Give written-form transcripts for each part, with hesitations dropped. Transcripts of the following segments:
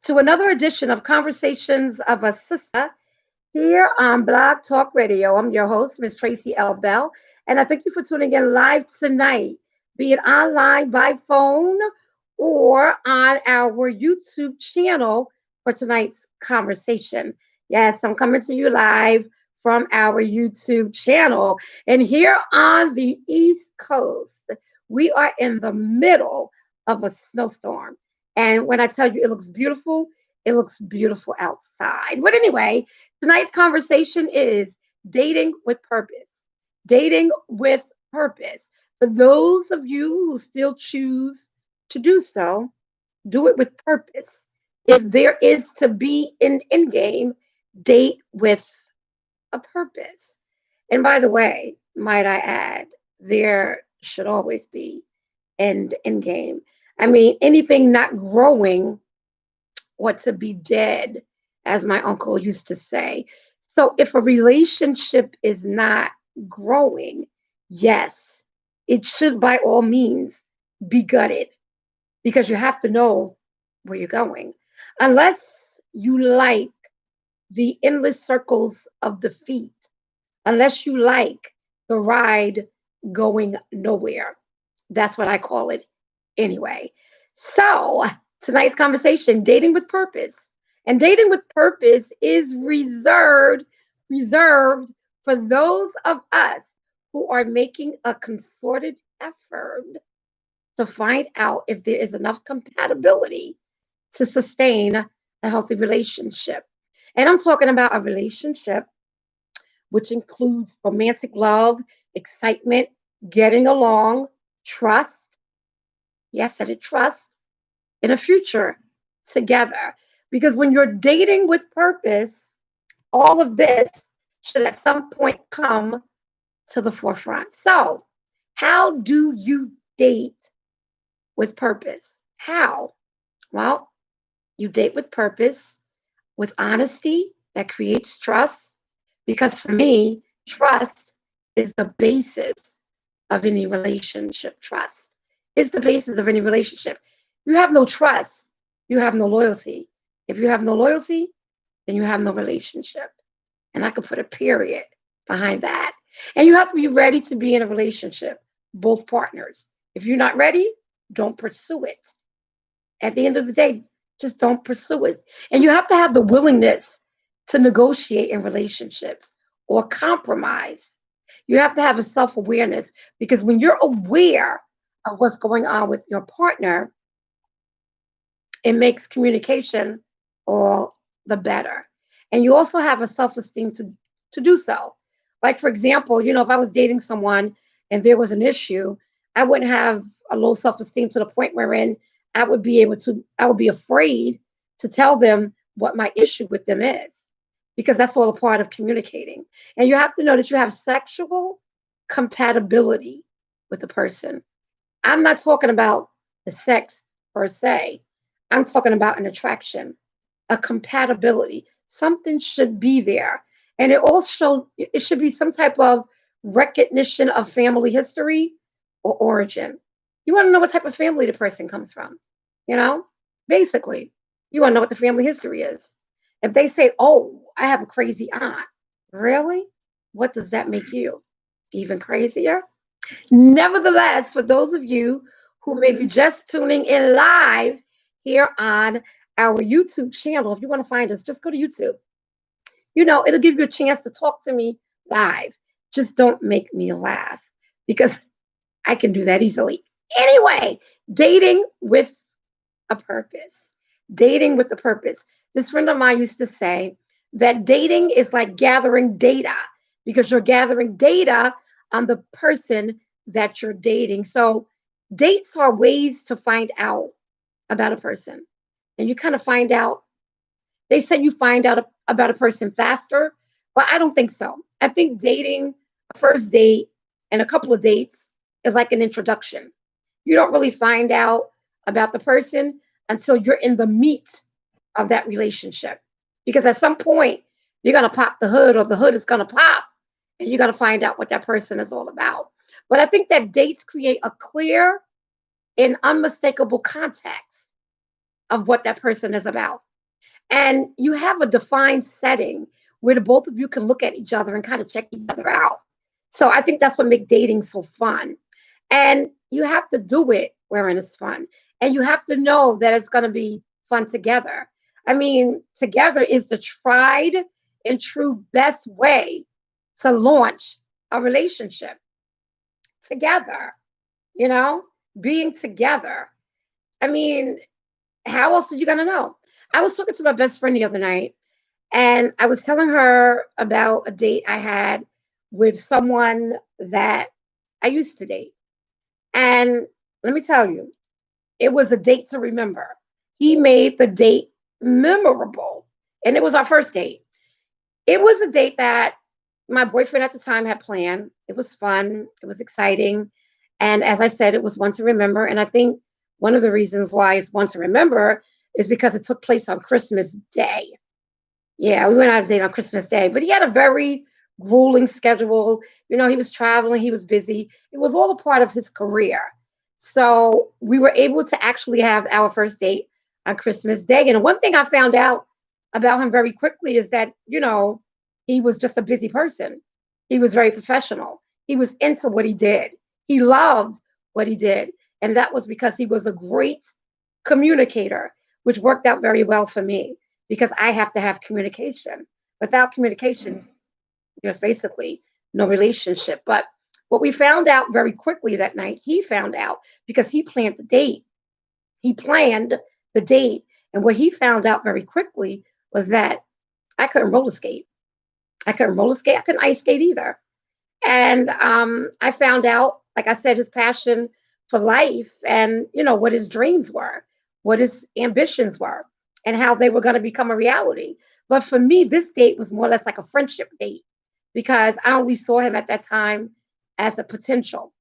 to another edition of Conversations of a Sister here on Blog Talk Radio. I'm your host, Miss Tracy L. Bell, and I thank you for tuning in live tonight, be it online, by phone, or on our YouTube channel for tonight's conversation. Yes, I'm coming to you live from our YouTube channel. And here on the East Coast, we are in the middle of a snowstorm. And when I tell you it looks beautiful outside. But anyway, tonight's conversation is dating with purpose. Dating with purpose. For those of you who still choose to do so, do it with purpose. If there is to be an end game, date with a purpose. And by the way, might I add, there should always be an end game. I mean, anything not growing or to be dead, as my uncle used to say. So if a relationship is not growing, yes, it should by all means be gutted because you have to know where you're going. Unless you like the endless circles of defeat, unless you like the ride going nowhere. That's what I call it anyway. So, tonight's conversation, dating with purpose. And dating with purpose is reserved for those of us who are making a concerted effort to find out if there is enough compatibility to sustain a healthy relationship. And I'm talking about a relationship which includes romantic love, excitement, getting along, trust. Yes, I did trust in a future together. Because when you're dating with purpose, all of this should at some point come to the forefront. So, how do you date with purpose? How? Well, you date with purpose, with honesty that creates trust. Because for me, trust is the basis of any relationship. Trust is the basis of any relationship. You have no trust, you have no loyalty. If you have no loyalty, then you have no relationship. And I could put a period behind that. And you have to be ready to be in a relationship, both partners. If you're not ready, don't pursue it. At the end of the day, just don't pursue it. And you have to have the willingness to negotiate in relationships or compromise. You have to have a self awareness because when you're aware of what's going on with your partner, it makes communication all the better. And you also have a self esteem to do so. Like, for example, if I was dating someone and there was an issue, I wouldn't have a low self esteem to the point wherein I would be afraid to tell them what my issue with them is because that's all a part of communicating. And you have to know that you have sexual compatibility with the person. I'm not talking about the sex per se. I'm talking about an attraction, a compatibility. Something should be there. And it should be some type of recognition of family history or origin. You want to know what type of family the person comes from, you know? Basically, you want to know what the family history is. If they say, "Oh, I have a crazy aunt," really? What does that make you? Even crazier? Nevertheless, for those of you who may be just tuning in live here on our YouTube channel, if you want to find us, just go to YouTube. It'll give you a chance to talk to me live. Just don't make me laugh because I can do that easily. Anyway, dating with a purpose. Dating with a purpose. This friend of mine used to say that dating is like gathering data because you're gathering data on the person that you're dating. So, dates are ways to find out about a person. And you kind of find out, they said you find out about a person faster, but I don't think so. I think dating, a first date, and a couple of dates is like an introduction. You don't really find out about the person until you're in the meat of that relationship. Because at some point, you're going to pop the hood or the hood is going to pop and you're going to find out what that person is all about. But I think that dates create a clear and unmistakable context of what that person is about. And you have a defined setting where the both of you can look at each other and kind of check each other out. So I think that's what makes dating so fun. And you have to do it wherein it's fun. And you have to know that it's going to be fun together. I mean, together is the tried and true best way to launch a relationship together, you know, being together. I mean, how else are you going to know? I was talking to my best friend the other night, and I was telling her about a date I had with someone that I used to date. And let me tell you, it was a date to remember. He made the date memorable. And it was our first date. It was a date that my boyfriend at the time had planned. It was fun, it was exciting. And as I said, it was one to remember. And I think one of the reasons why it's one to remember is because it took place on Christmas Day. Yeah, we went out to date on Christmas Day, but he had a very grueling schedule. You know, he was traveling, he was busy. It was all a part of his career. So we were able to actually have our first date on Christmas Day. And one thing I found out about him very quickly is that, he was just a busy person. He was very professional. He was into what he did. He loved what he did. And that was because he was a great communicator, which worked out very well for me because I have to have communication. Without communication, there's basically no relationship. But what we found out very quickly that night, he found out because he planned the date. He planned the date. And what he found out very quickly was that I couldn't roller skate. I couldn't roller skate. I couldn't ice skate either. And I found out, like I said, his passion for life and, what his dreams were, what his ambitions were, and how they were going to become a reality. But for me, this date was more or less like a friendship date because I only saw him at that time as a potential.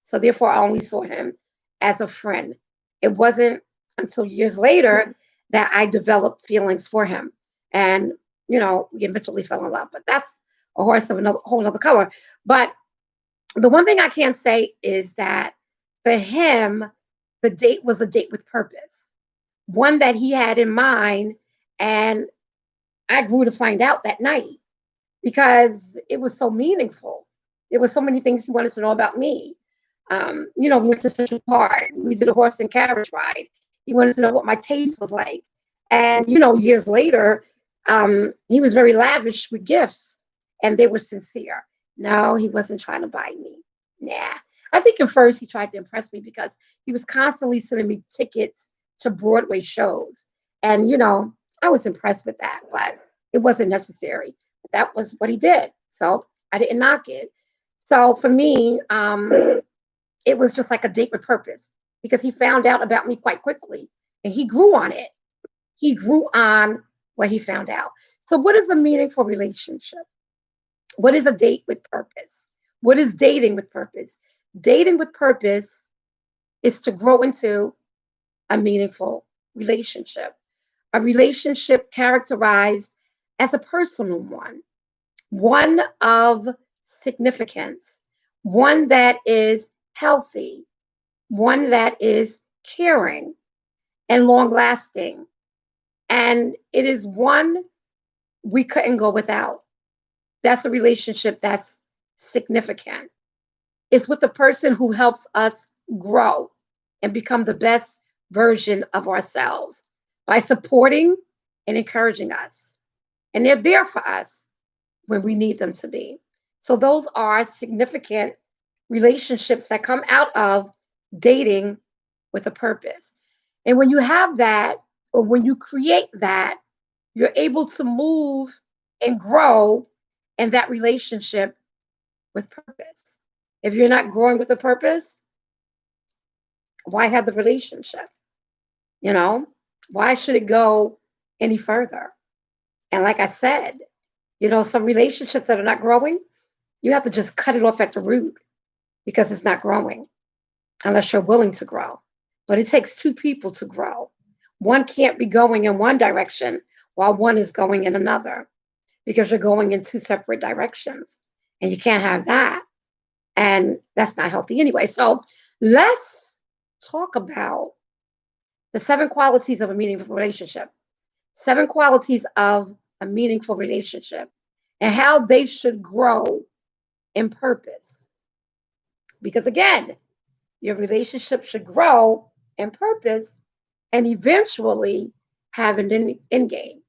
So therefore, I only saw him as a friend. It wasn't until years later that I developed feelings for him. And, we eventually fell in love. But that's a horse of another whole other color. But the one thing I can say is that for him, the date was a date with purpose, one that he had in mind. And I grew to find out that night because it was so meaningful. There were so many things he wanted to know about me. We went to Central Park. We did a horse and carriage ride. He wanted to know what my taste was like. And, years later, he was very lavish with gifts and they were sincere. No, he wasn't trying to buy me. Nah. I think at first he tried to impress me because he was constantly sending me tickets to Broadway shows. And, I was impressed with that, but it wasn't necessary. But that was what he did. So I didn't knock it. So for me, it was just like a date with purpose because he found out about me quite quickly and he grew on it. He grew on what he found out. So, what is a meaningful relationship? What is a date with purpose? What is dating with purpose? Dating with purpose is to grow into a meaningful relationship, a relationship characterized as a personal one of significance, one that is healthy, one that is caring and long lasting. And it is one we couldn't go without. That's a relationship that's significant. It's with the person who helps us grow and become the best version of ourselves by supporting and encouraging us. And they're there for us when we need them to be. So those are significant relationships that come out of dating with a purpose. And when you have that, or when you create that, you're able to move and grow in that relationship with purpose. If you're not growing with a purpose, why have the relationship? You know, why should it go any further? And like I said, some relationships that are not growing, you have to just cut it off at the root because it's not growing unless you're willing to grow. But it takes two people to grow. One can't be going in one direction while one is going in another because you're going in two separate directions. And you can't have that. And that's not healthy anyway. So let's talk about the 7 qualities of a meaningful relationship. 7 qualities of a meaningful relationship and how they should grow in purpose. Because again, your relationship should grow in purpose and eventually have an end game,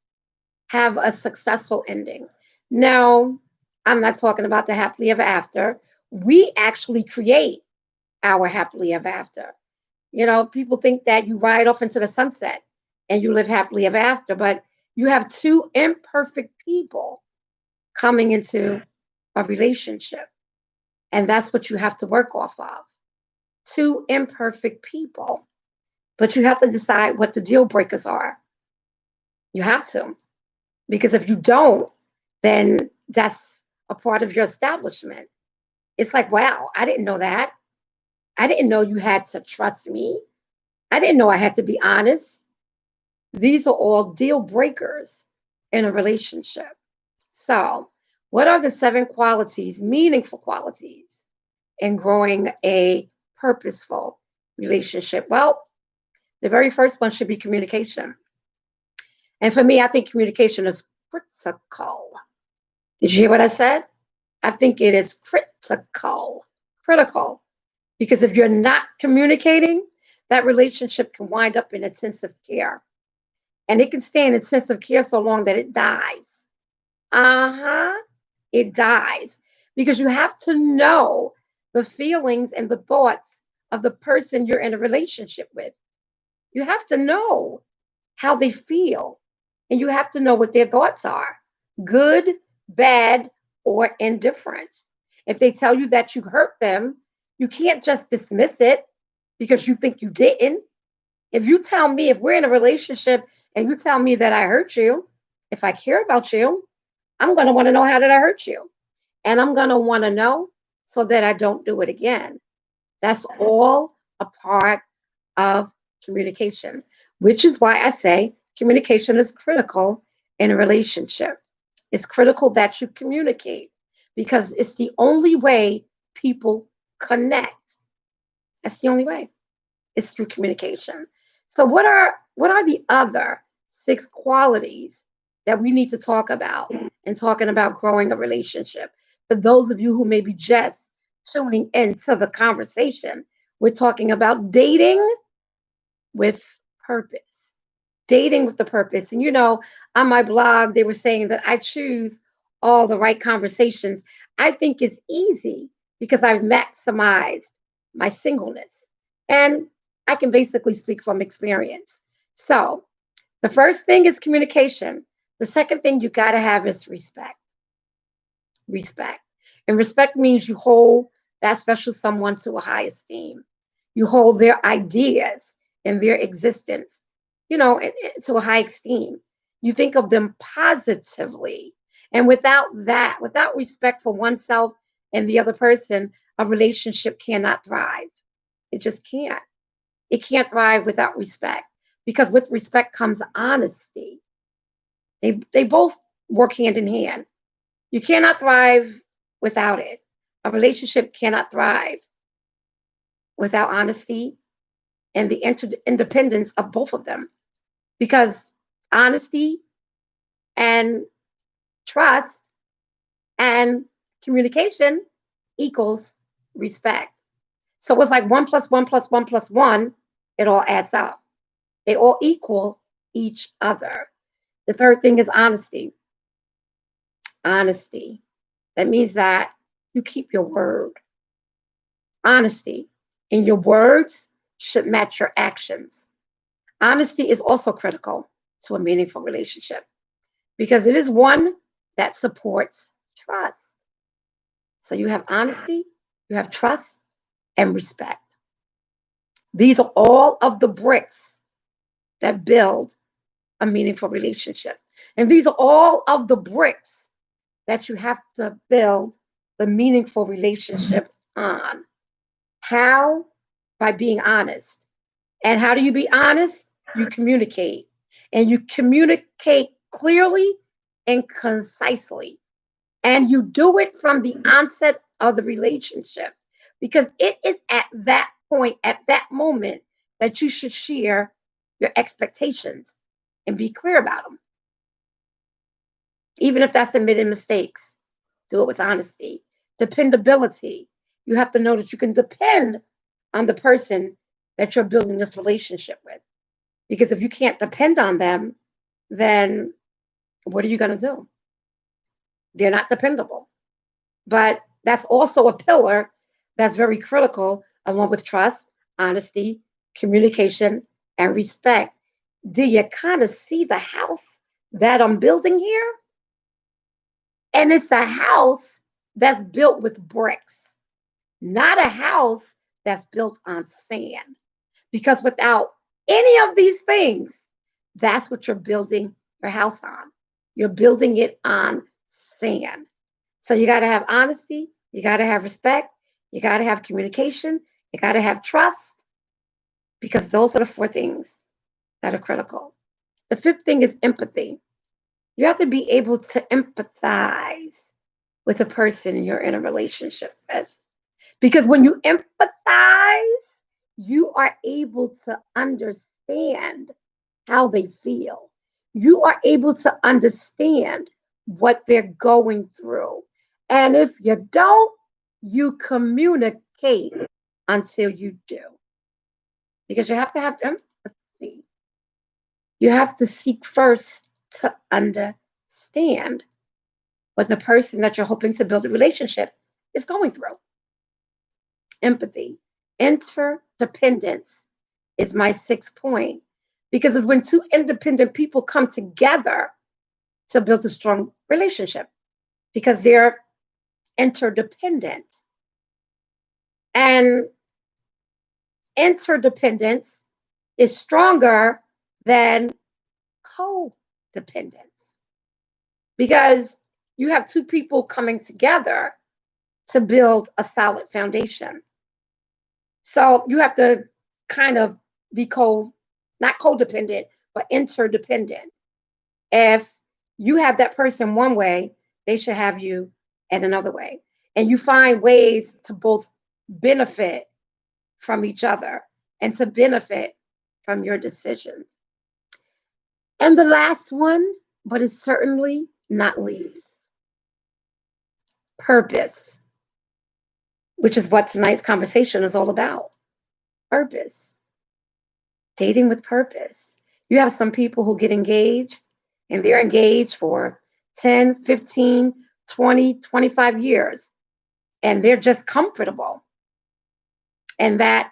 have a successful ending. Now, I'm not talking about the happily ever after. We actually create our happily ever after. People think that you ride off into the sunset and you live happily ever after, but you have two imperfect people coming into a relationship. And that's what you have to work off of. Two imperfect people. But you have to decide what the deal breakers are. You have to. Because if you don't, then that's a part of your establishment. It's like, wow, I didn't know that. I didn't know you had to trust me. I didn't know I had to be honest. These are all deal breakers in a relationship. So, what are the 7 qualities, meaningful qualities, in growing a purposeful relationship? Well, the very first one should be communication. And for me, I think communication is critical. Did you hear what I said? I think it is critical. Critical. Because if you're not communicating, that relationship can wind up in intensive care. And it can stay in intensive care so long that it dies. Uh-huh. It dies. Because you have to know the feelings and the thoughts of the person you're in a relationship with. You have to know how they feel. And you have to know what their thoughts are, good, bad, or indifferent. If they tell you that you hurt them, you can't just dismiss it because you think you didn't. If you tell me, if we're in a relationship and you tell me that I hurt you, if I care about you, I'm going to want to know how did I hurt you? And I'm going to want to know so that I don't do it again. That's all a part of communication, which is why I say communication is critical in a relationship. It's critical that you communicate because it's the only way people connect. That's the only way. It's through communication. So what are the other 6 qualities that we need to talk about in talking about growing a relationship? For those of you who may be just tuning into the conversation, we're talking about dating with purpose. Dating with the purpose. And on my blog, they were saying that I choose all the right conversations. I think it's easy because I've maximized my singleness. And I can basically speak from experience. So the first thing is communication. The second thing you got to have is respect. Respect. And respect means you hold that special someone to a high esteem. You hold their ideas and their existence, to a high esteem. You think of them positively. And without that, without respect for oneself and the other person, a relationship cannot thrive. It just can't. It can't thrive without respect because with respect comes honesty. They both work hand in hand. You cannot thrive without it. A relationship cannot thrive without honesty and the interdependence of both of them because honesty and trust and communication equals respect. So it's like 1 plus 1 plus 1 plus 1, it all adds up. They all equal each other. The third thing is honesty. Honesty. That means that you keep your word. Honesty. And your words should match your actions. Honesty is also critical to a meaningful relationship because it is one that supports trust. So you have honesty, you have trust, and respect. These are all of the bricks that build a meaningful relationship. And these are all of the bricks that you have to build the meaningful relationship on. How? By being honest. And how do you be honest? You communicate. And you communicate clearly and concisely. And you do it from the onset of the relationship because it is at that point, at that moment, that you should share your expectations. and be clear about them. Even if that's admitting mistakes, do it with honesty. Dependability. You have to know that you can depend on the person that you're building this relationship with. Because if you can't depend on them, then what are you going to do? They're not dependable. But that's also a pillar that's very critical, along with trust, honesty, communication, and respect. Do you kind of see the house that I'm building here? And it's a house that's built with bricks, not a house that's built on sand. Because without any of these things, that's what you're building your house on. You're building it on sand. So you got to have honesty, you got to have respect, you got to have communication, you got to have trust, because those are the four things that are critical. The fifth thing is empathy. You have to be able to empathize with the person you're in a relationship with. Because when you empathize, you are able to understand how they feel. You are able to understand what they're going through. And if you don't, you communicate until you do. Because you have to have empathy. You have to seek first to understand what the person that you're hoping to build a relationship is going through. Empathy. Interdependence is my sixth point, because it's when two independent people come together to build a strong relationship, because they're interdependent. And interdependence is stronger than codependence, because you have two people coming together to build a solid foundation. So you have to kind of be not codependent, but interdependent. If you have that person one way, they should have you in another way. And you find ways to both benefit from each other and to benefit from your decisions. And the last one, but is certainly not least, purpose, which is what tonight's conversation is all about. Purpose. Dating with purpose. You have some people who get engaged and they're engaged for 10, 15, 20, 25 years, and they're just comfortable in that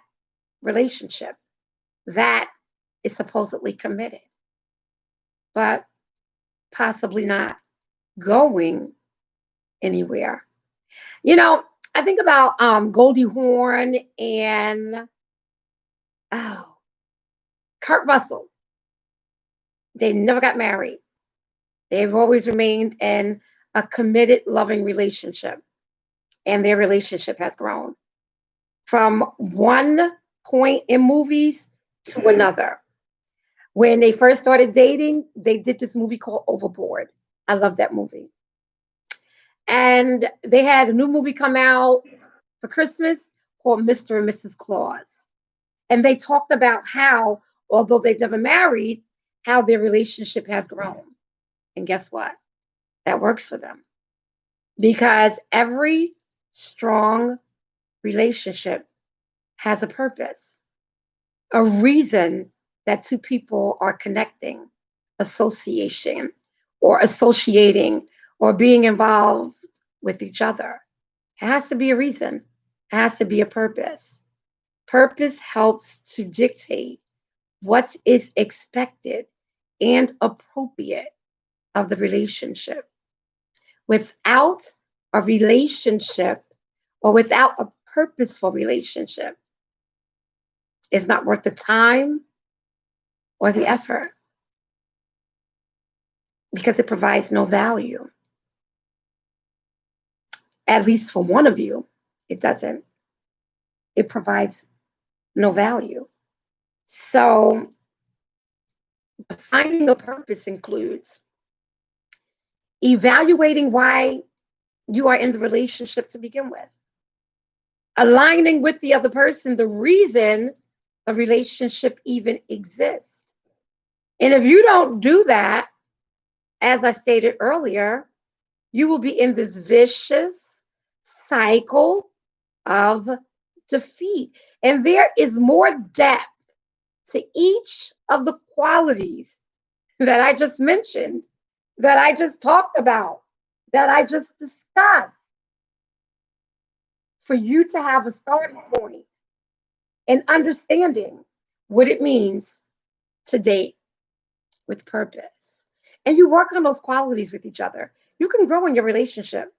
relationship that is supposedly committed, but possibly not going anywhere. You know, I think about Goldie Hawn and oh, Kurt Russell. They never got married. They've always remained in a committed, loving relationship, and their relationship has grown from one point in movies to another. When they first started dating, they did this movie called Overboard. I love that movie. And they had a new movie come out for Christmas called Mr. and Mrs. Claus. And they talked about how, although they've never married, how their relationship has grown. And guess what? That works for them. Because every strong relationship has a purpose, a reason that two people are connecting, association, or associating, or being involved with each other. It has to be a reason, it has to be a purpose. Purpose helps to dictate what is expected and appropriate of the relationship. Without a relationship, or without a purposeful relationship, it's not worth the time or the effort, because it provides no value. At least for one of you, it doesn't. It provides no value. So, finding a purpose includes evaluating why you are in the relationship to begin with, aligning with the other person the reason a relationship even exists, And if you don't do that, as I stated earlier, you will be in this vicious cycle of defeat. And there is more depth to each of the qualities that I just mentioned, that I just talked about, that I just discussed, for you to have a starting point and understanding what it means to date with purpose. And you work on those qualities with each other. You can grow in your relationship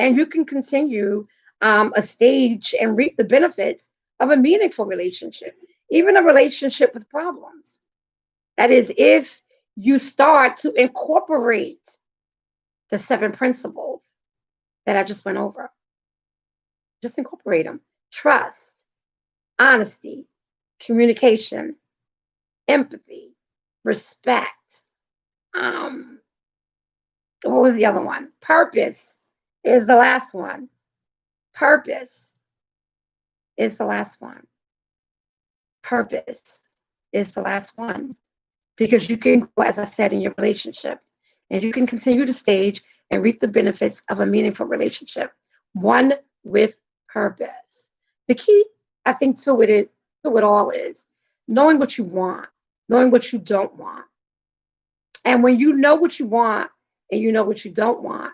and you can continue a stage and reap the benefits of a meaningful relationship, even a relationship with problems. That is, if you start to incorporate the 7 principles that I just went over, just incorporate them: trust, honesty, communication, empathy, respect. Um, what was the other one? Purpose is the last one. Purpose is the last one. Purpose is the last one. Because you can go, as I said, in your relationship, and you can continue to stage and reap the benefits of a meaningful relationship, one with purpose. The key, I think, to it all is knowing what you want, knowing what you don't want. And when you know what you want and you know what you don't want,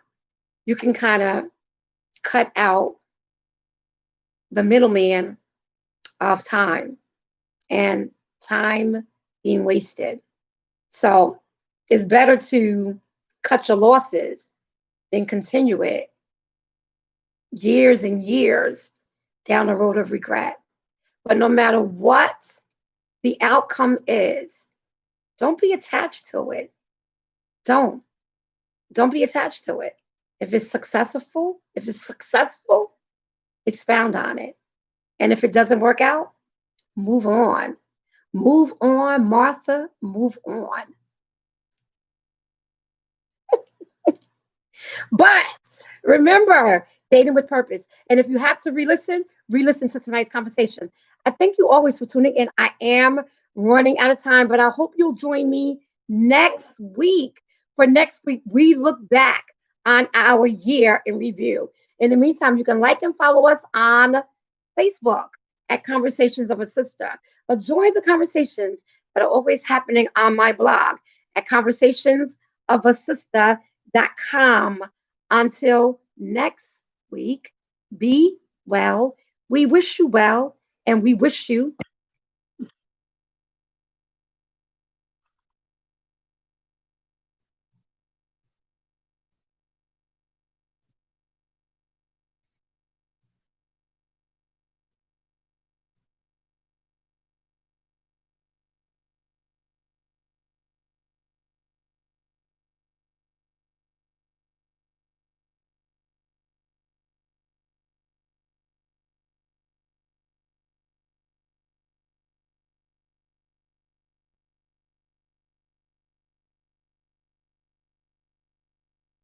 you can kind of cut out the middleman of time and time being wasted. So it's better to cut your losses than continue it years and years down the road of regret. But no matter what the outcome is, don't be attached to it. Don't. Don't be attached to it. If it's successful, expound on it. And if it doesn't work out, move on. Move on, Martha, move on. But remember, dating with purpose. And if you have to re-listen to tonight's conversation. I thank you always for tuning in. I am running out of time, but I hope you'll join me next week. For next week, we look back on our year in review. In the meantime, you can like and follow us on Facebook at Conversations of a Sister, or join the conversations that are always happening on my blog at conversationsofasister.com. Until next week, be well. We wish you well, and we wish you